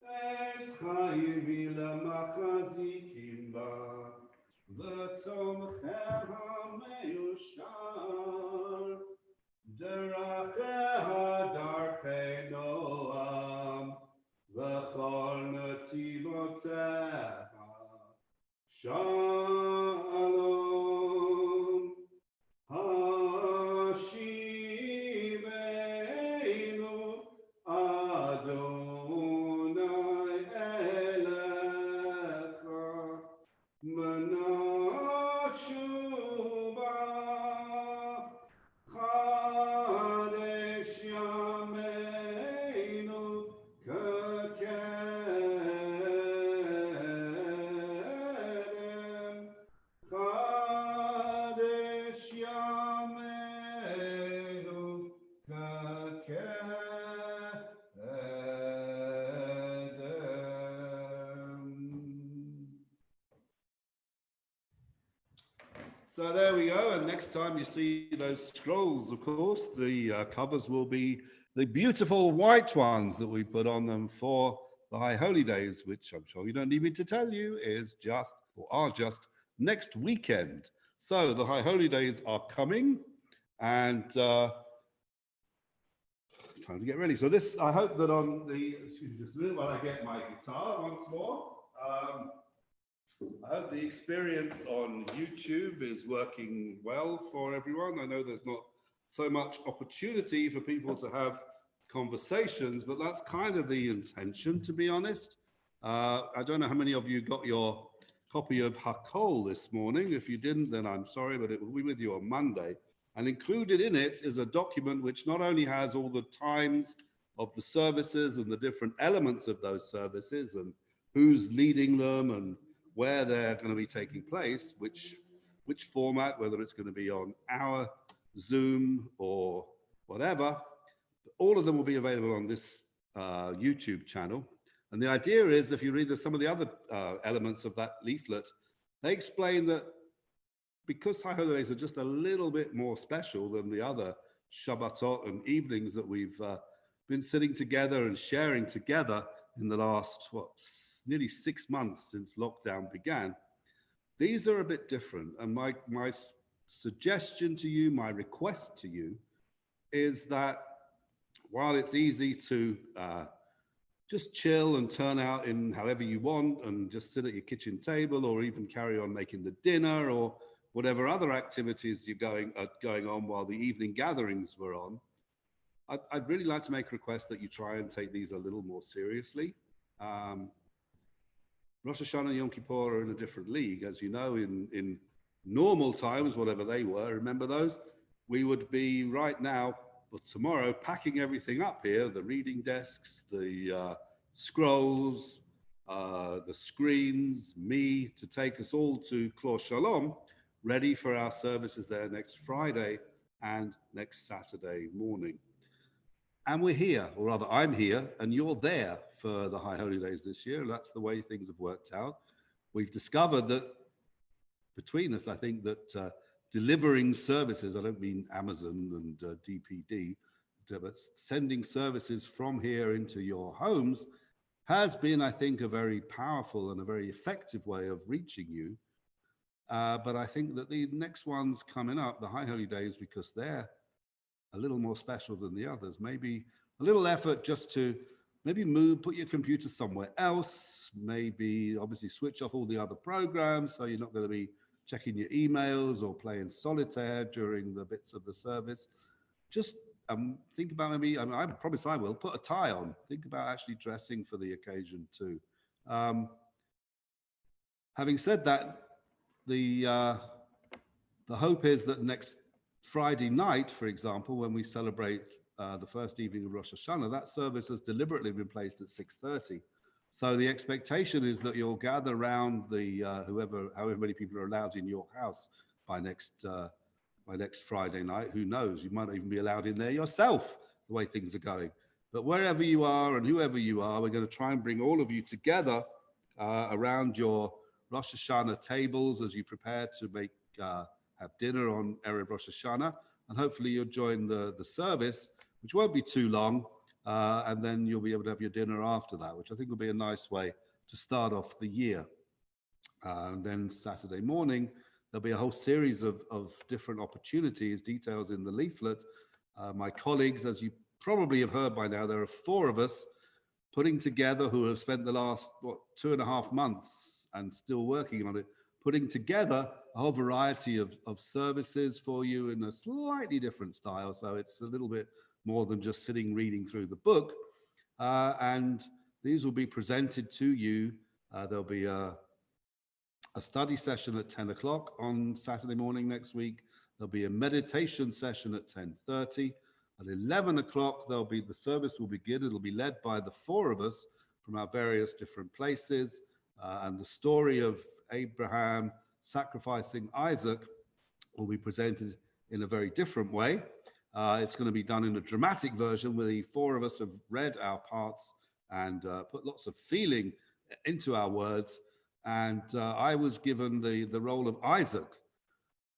Speaker 1: etz chayim lamachzikim ba, v'tomchem hameyushar, deracheha darchei noam, v'chol nativoteha, shalom. Hashivenu Adonai elecha, menashuva, Chadesh yameinu kekedem, Chadesh yameinu kekedem. So there we go. And next time you see those scrolls, of course, the covers will be the beautiful white ones that we put on them for the High Holy Days, which I'm sure you don't need me to tell you is just, or are just, next weekend. So the High Holy Days are coming, and time to get ready. So this, I hope that on the, excuse me just a minute while I get my guitar once more. I hope the experience on YouTube is working well for everyone. I know there's not so much opportunity for people to have conversations, but that's kind of the intention, to be honest. I don't know how many of you got your copy of Hakol this morning. If you didn't, then I'm sorry, but it will be with you on Monday. And included in it is a document which not only has all the times of the services and the different elements of those services and who's leading them and where they're going to be taking place, which format, whether it's going to be on our Zoom or whatever, all of them will be available on this YouTube channel. And the idea is, if you read some of the other elements of that leaflet, they explain that because High Holy Days are just a little bit more special than the other Shabbatot and evenings that we've been sitting together and sharing together in the last, nearly 6 months since lockdown began, these are a bit different. And my suggestion to you, my request to you, is that while it's easy to just chill and turn out in however you want and just sit at your kitchen table or even carry on making the dinner or whatever other activities you're going on while the evening gatherings were on, I'd really like to make a request that you try and take these a little more seriously. Rosh Hashanah and Yom Kippur are in a different league. As you know, in normal times, whatever they were, remember those? We would be right now, or tomorrow, packing everything up here, the reading desks, the scrolls, the screens, me, to take us all to Klor Shalom, ready for our services there next Friday and next Saturday morning. And we're here, or rather I'm here, and you're there for the High Holy Days this year. That's the way things have worked out. We've discovered that between us, I think that delivering services, I don't mean Amazon and DPD, but sending services from here into your homes has been, I think, a very powerful and a very effective way of reaching you. But I think that the next ones coming up, the High Holy Days, because they're a little more special than the others, maybe a little effort just to maybe put your computer somewhere else, maybe obviously switch off all the other programs so you're not going to be checking your emails or playing solitaire during the bits of the service. Just think about maybe, I promise I will, put a tie on. Think about actually dressing for the occasion too. Having said that, the hope is that next Friday night, for example, when we celebrate the first evening of Rosh Hashanah, that service has deliberately been placed at 6:30. So the expectation is that you'll gather around the however many people are allowed in your house by next Friday night. Who knows? You might not even be allowed in there yourself, the way things are going. But wherever you are and whoever you are, we're going to try and bring all of you together around your Rosh Hashanah tables as you prepare to have dinner on Erev Rosh Hashanah, and hopefully you'll join the service, which won't be too long, and then you'll be able to have your dinner after that, which I think will be a nice way to start off the year. And then Saturday morning, there'll be a whole series of different opportunities, details in the leaflet. My colleagues, as you probably have heard by now, there are 4 of us putting together who have spent the last, 2.5 months and still working on it, putting together a whole variety of services for you in a slightly different style. So it's a little bit more than just sitting reading through the book. And these will be presented to you. There'll be a study session at 10 o'clock on Saturday morning next week. There'll be a meditation session at 10:30. At 11 o'clock, the service will begin. It'll be led by the 4 of us from our various different places. And the story of Abraham sacrificing Isaac will be presented in a very different way. It's going to be done in a dramatic version where the 4 of us have read our parts and put lots of feeling into our words. And I was given the role of Isaac,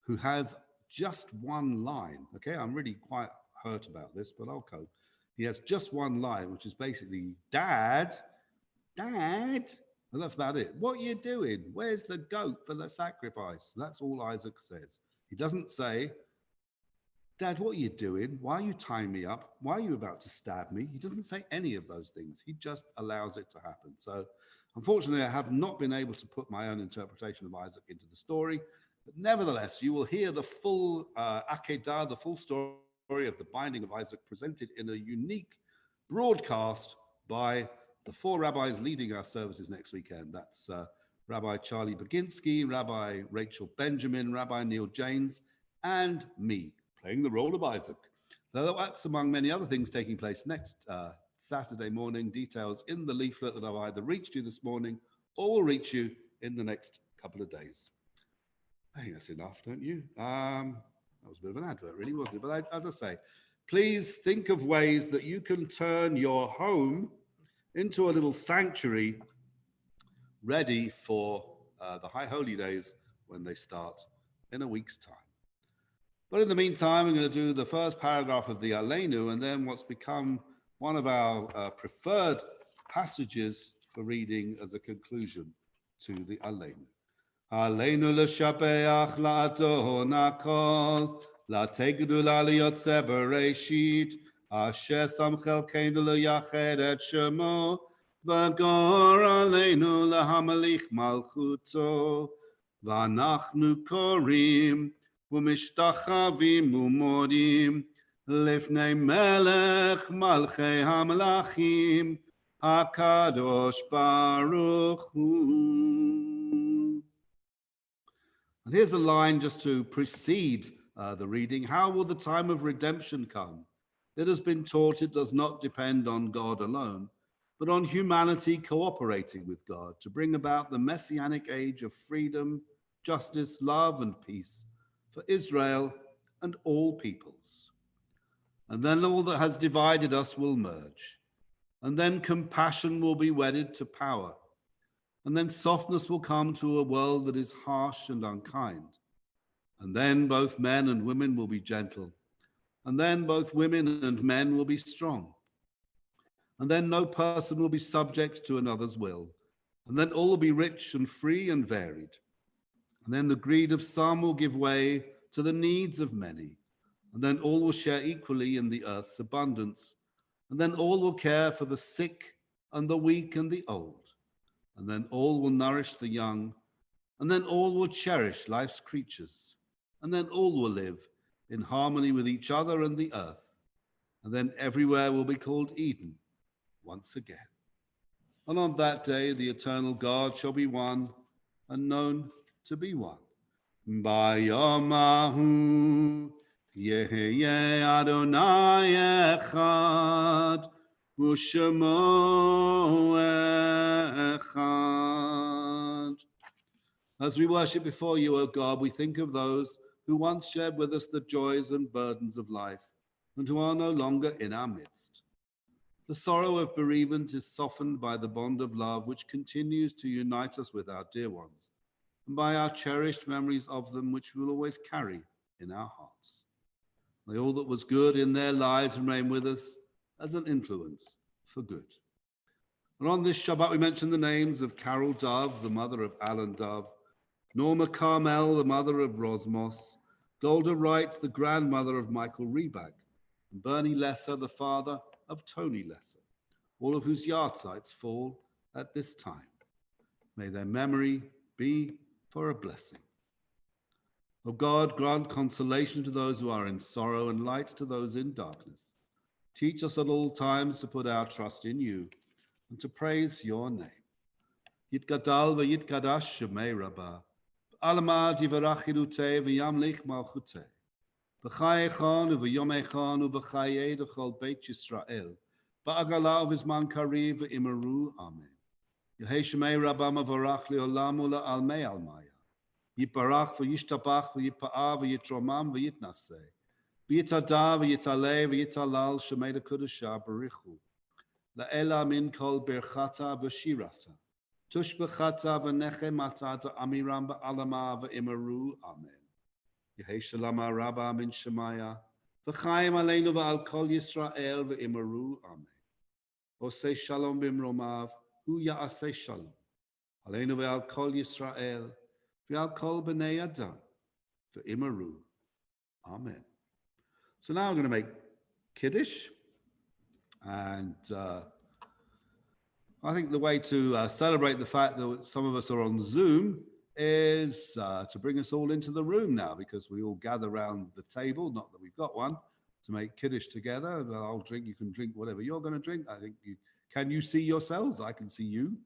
Speaker 1: who has just one line. Okay, I'm really quite hurt about this, but I'll cope. He has just one line, which is basically, Dad, and that's about it. What are you doing? Where's the goat for the sacrifice? That's all Isaac says. He doesn't say, Dad, what are you doing? Why are you tying me up? Why are you about to stab me? He doesn't say any of those things. He just allows it to happen. So unfortunately, I have not been able to put my own interpretation of Isaac into the story. But nevertheless, you will hear the full Akedah, the full story of the binding of Isaac presented in a unique broadcast by the 4 rabbis leading our services next weekend. That's Rabbi Charlie Baginski, Rabbi Rachel Benjamin, Rabbi Neil James, and me, playing the role of Isaac. Now, that's among many other things taking place next Saturday morning. Details in the leaflet that I've either reached you this morning or will reach you in the next couple of days. I think that's enough, don't you? That was a bit of an advert, really, wasn't it? But as I say, please think of ways that you can turn your home into a little sanctuary ready for the High Holy Days when they start in a week's time. But in the meantime, I'm going to do the first paragraph of the Aleinu, and then what's become one of our preferred passages for reading as a conclusion to the Aleinu. Aleinu l'shabeach la'adon hakol, la'tegdu la'liyotze bereshit, asher sam chelkeinu l'yached et shemo, v'gor aleinu l'hamalich malchuto, v'anachnu korim, ומשתחווים ומודים לפני מלך מלכי המלכים הקדוש ברוך הוא. And here's a line just to precede the reading. How will the time of redemption come? It has been taught it does not depend on God alone, but on humanity cooperating with God to bring about the messianic age of freedom, justice, love, and peace for Israel and all peoples. And then all that has divided us will merge. And then compassion will be wedded to power. And then softness will come to a world that is harsh and unkind. And then both men and women will be gentle. And then both women and men will be strong. And then no person will be subject to another's will. And then all will be rich and free and varied. And then the greed of some will give way to the needs of many. And then all will share equally in the earth's abundance. And then all will care for the sick and the weak and the old. And then all will nourish the young. And then all will cherish life's creatures. And then all will live in harmony with each other and the earth. And then everywhere will be called Eden once again. And on that day, the eternal God shall be one and known to be one. Bayamahu Yehye Adonai Echad Ushemo Echad. As we worship before you, O God, we think of those who once shared with us the joys and burdens of life and who are no longer in our midst. The sorrow of bereavement is softened by the bond of love which continues to unite us with our dear ones, and by our cherished memories of them which we will always carry in our hearts. May all that was good in their lives remain with us as an influence for good. And on this Shabbat, we mention the names of Carol Dove, the mother of Alan Dove, Norma Carmel, the mother of Rosmos, Golda Wright, the grandmother of Michael Rebag, and Bernie Lesser, the father of Tony Lesser, all of whose yahrzeits fall at this time. May their memory be for a blessing. O God, grant consolation to those who are in sorrow and light to those in darkness. Teach us at all times to put our trust in you and to praise your name. Yitgadal v'yitgadash shemei rabbah, v'alamad yivarachilute v'yamlich malchute, v'chayechan v'yomechan v'chayed v'chol beit Yisrael, v'agala v'zman kariv v'imaru, amen. Yehei shemei rabbah mavarach le'olam u'la'almei almaya. Yiparach v'yishtabach v'yipa'a v'yitromam v'yitnaseh. V'yitada v'yitale v'yitalal shemei l'kudusha barichu. La'ela min kol berchata v'shirata. Tushbechata v'nechemata da'amiram ba'alama v'imaru. Amen. Yehei shalama rabba min shemaya. V'chaim aleinu v'al kol Yisrael v'imaru. Amen. Osei shalom b'mromav. Hu ya'aseh shalom. Aleinu v'al kol Yisrael. V'al kol b'nei adam. V'imaru. Amen. So now I'm going to make Kiddush. And I think the way to celebrate the fact that some of us are on Zoom is to bring us all into the room now, because we all gather around the table, not that we've got one, to make Kiddush together. I'll drink, you can drink whatever you're going to drink. I think can you see yourselves? I can see you.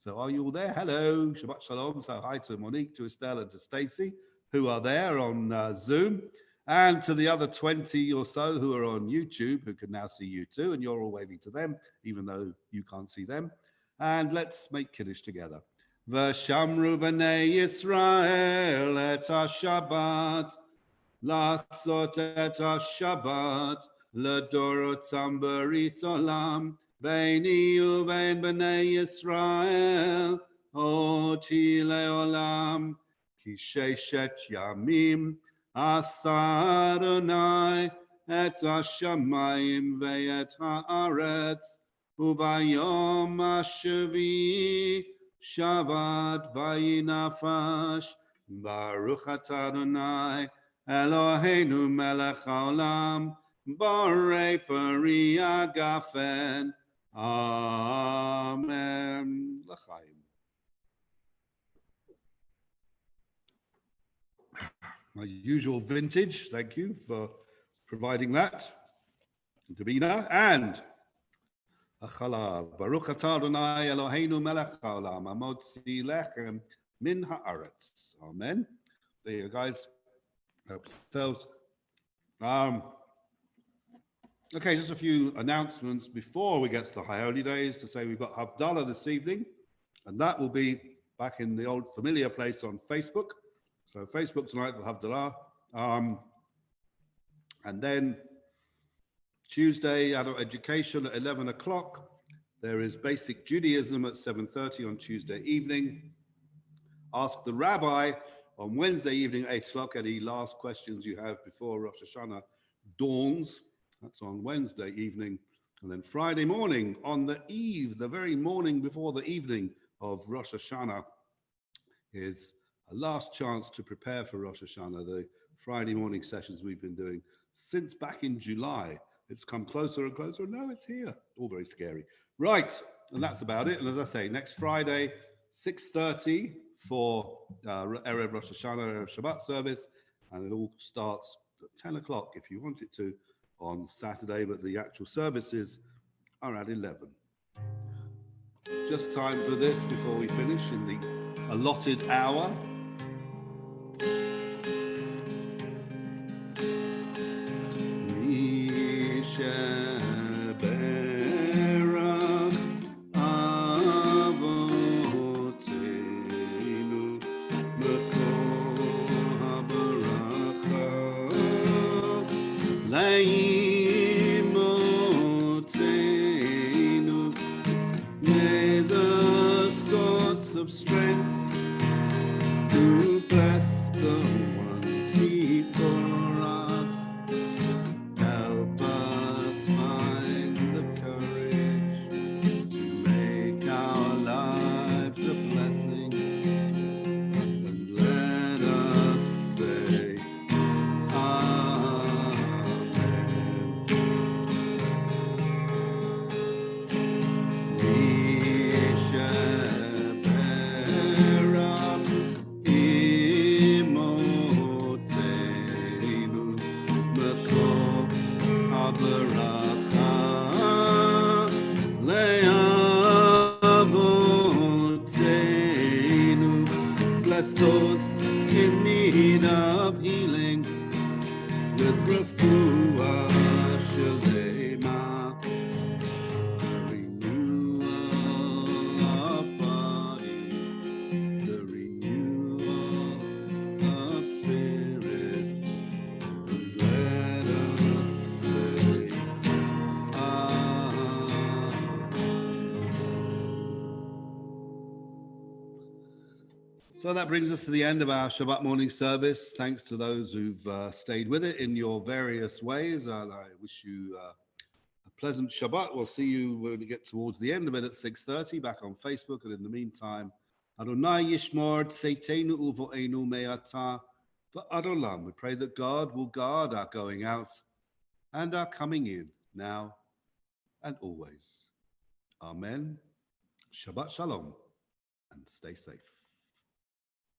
Speaker 1: So are you all there? Hello, Shabbat Shalom. So hi to Monique, to Estelle, and to Stacy, who are there on Zoom. And to the other 20 or so who are on YouTube, who can now see you too, and you're all waving to them, even though you can't see them. And let's make Kiddush together. V'shamru b'nei Yisrael et ha-Shabbat, la'asot et ha-Shabbat, l'dorotam berit olam, beini u'bein b'nei Yisrael, oti le'olam, ki sheshet yamim, Asa Adonai et hashamayim ve'et haaretz uvayom hashvi Shabbat vayinafash Baruch atah Adonai Eloheinu melech haolam borei peri agafen. Amen. L'chaim. My usual vintage, thank you for providing that. Davina and Achalav. Baruch atah Adonai Eloheinu melech haolam hamotzi lechem min haaretz. Amen. There you go, guys. Help yourselves. Okay, just a few announcements before we get to the High Holy Days to say we've got Havdalah this evening, and that will be back in the old familiar place on Facebook. So Facebook tonight for Havdalah. And then Tuesday, adult education at 11 o'clock. There is Basic Judaism at 7:30 on Tuesday evening. Ask the Rabbi on Wednesday evening, 8 o'clock, any last questions you have before Rosh Hashanah dawns. That's on Wednesday evening. And then Friday morning, on the eve, the very morning before the evening of Rosh Hashanah, is a last chance to prepare for Rosh Hashanah, the Friday morning sessions we've been doing since back in July. It's come closer and closer, and now it's here. All very scary. Right, and that's about it. And as I say, next Friday, 6:30 for Erev Rosh Hashanah, Erev Shabbat service, and it all starts at 10 o'clock if you want it to on Saturday, but the actual services are at 11. Just time for this before we finish in the allotted hour. May the source of strength to bless the ones before us help us find the courage to make our lives a blessing, and let us say Amen. We shall bear up Imotenu Mekor HaBaracha Le'avotenu. Bless those in need of healing with refuah shalema, the renewal of body, the renewal of spirit, and let us say So that brings us to the end of our Shabbat morning service. Thanks to those who've stayed with it in your various ways. And I wish you a pleasant Shabbat. We'll see you when we get towards the end of it at 6:30 back on Facebook. And in the meantime, Adonai Yishmor Tzeitenu Uvo'enu Me'ata Va'adolam. We pray that God will guard our going out and our coming in now and always. Amen. Shabbat Shalom and stay safe.